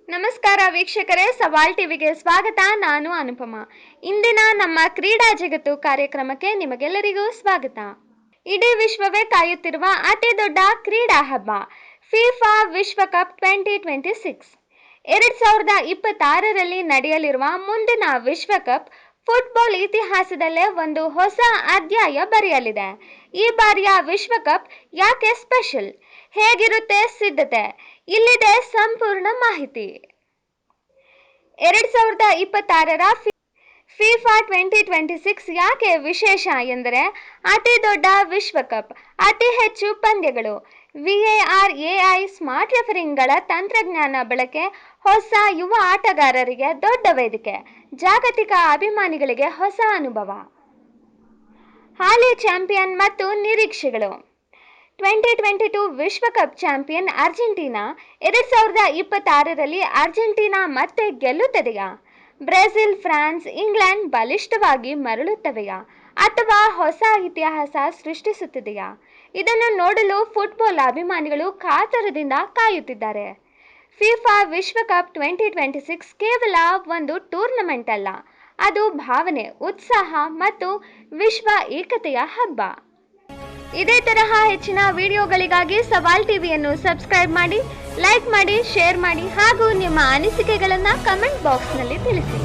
ನಮಸ್ಕಾರ ವೀಕ್ಷಕರೇ, ಸವಾಲ್ ಟಿವಿಗೆ ಸ್ವಾಗತ. ನಾನು ಅನುಪಮ. ಇಂದಿನ ನಮ್ಮ ಕ್ರೀಡಾ ಜಗತ್ತು ಕಾರ್ಯಕ್ರಮಕ್ಕೆ ನಿಮಗೆಲ್ಲರಿಗೂ ಸ್ವಾಗತ. ಇಡೀ ವಿಶ್ವವೇ ಕಾಯುತ್ತಿರುವ ಅತಿ ದೊಡ್ಡ ಕ್ರೀಡಾ ಹಬ್ಬ ಫಿಫಾ ವಿಶ್ವಕಪ್ 2026. 2026ರಲ್ಲಿ ನಡೆಯಲಿರುವ ಮುಂದಿನ ವಿಶ್ವಕಪ್ ಫುಟ್ಬಾಲ್ ಇತಿಹಾಸದಲ್ಲೇ ಒಂದು ಹೊಸ ಅಧ್ಯಾಯ ಬರೆಯಲಿದೆ. ಈ ಬಾರಿಯ ವಿಶ್ವಕಪ್ ಯಾಕೆ ಸ್ಪೆಷಲ್? ಹೇಗಿರುತ್ತೆ ಸಿದ್ಧತೆ? ಇಲ್ಲಿದೆ ಸಂಪೂರ್ಣ ಮಾಹಿತಿ. 2026ರ ಫಿಫಾ 2026 ಯಾಕೆ ವಿಶೇಷ ಎಂದರೆ ಅತಿ ದೊಡ್ಡ ವಿಶ್ವಕಪ್, ಅತಿ ಹೆಚ್ಚು ಪಂದ್ಯಗಳು, VAR, AI, ಸ್ಮಾರ್ಟ್ ರೆಫರಿಂಗ್ಗಳ ತಂತ್ರಜ್ಞಾನ ಬಳಕೆ, ಹೊಸ ಯುವ ಆಟಗಾರರಿಗೆ ದೊಡ್ಡ ವೇದಿಕೆ, ಜಾಗತಿಕ ಅಭಿಮಾನಿಗಳಿಗೆ ಹೊಸ ಅನುಭವ. ಹಾಲಿ ಚಾಂಪಿಯನ್ ಮತ್ತು ನಿರೀಕ್ಷೆಗಳು. 2022 ವಿಶ್ವಕಪ್ ಚಾಂಪಿಯನ್ ಅರ್ಜೆಂಟೀನಾ. 2026ರಲ್ಲಿ ಅರ್ಜೆಂಟೀನಾ ಮತ್ತೆ ಗೆಲ್ಲುತ್ತದೆಯಾ? ಬ್ರೆಜಿಲ್, ಫ್ರಾನ್ಸ್, ಇಂಗ್ಲೆಂಡ್ ಬಲಿಷ್ಠವಾಗಿ ಮರಳುತ್ತವೆಯಾ ಅಥವಾ ಹೊಸ ಇತಿಹಾಸ ಸೃಷ್ಟಿಸುತ್ತಿದೆಯಾ? ಇದನ್ನು ನೋಡಲು ಫುಟ್ಬಾಲ್ ಅಭಿಮಾನಿಗಳು ಕಾತರದಿಂದ ಕಾಯುತ್ತಿದ್ದಾರೆ. ಫಿಫಾ ವಿಶ್ವಕಪ್ 2026 ಕೇವಲ ಒಂದು ಟೂರ್ನಮೆಂಟ್ ಅಲ್ಲ, ಅದು ಭಾವನೆ, ಉತ್ಸಾಹ ಮತ್ತು ವಿಶ್ವ ಏಕತೆಯ ಹಬ್ಬ. ಇದೇ ತರಹ ಹೆಚ್ಚಿನ ವಿಡಿಯೋಗಳಿಗಾಗಿ ಸವಾಲ್ ಟಿವಿಯನ್ನು ಸಬ್ಸ್ಕ್ರೈಬ್ ಮಾಡಿ, ಲೈಕ್ ಮಾಡಿ, ಶೇರ್ ಮಾಡಿ ಹಾಗೂ ನಿಮ್ಮ ಅನಿಸಿಕೆಗಳನ್ನು ಕಮೆಂಟ್ ಬಾಕ್ಸ್ನಲ್ಲಿ ತಿಳಿಸಿ.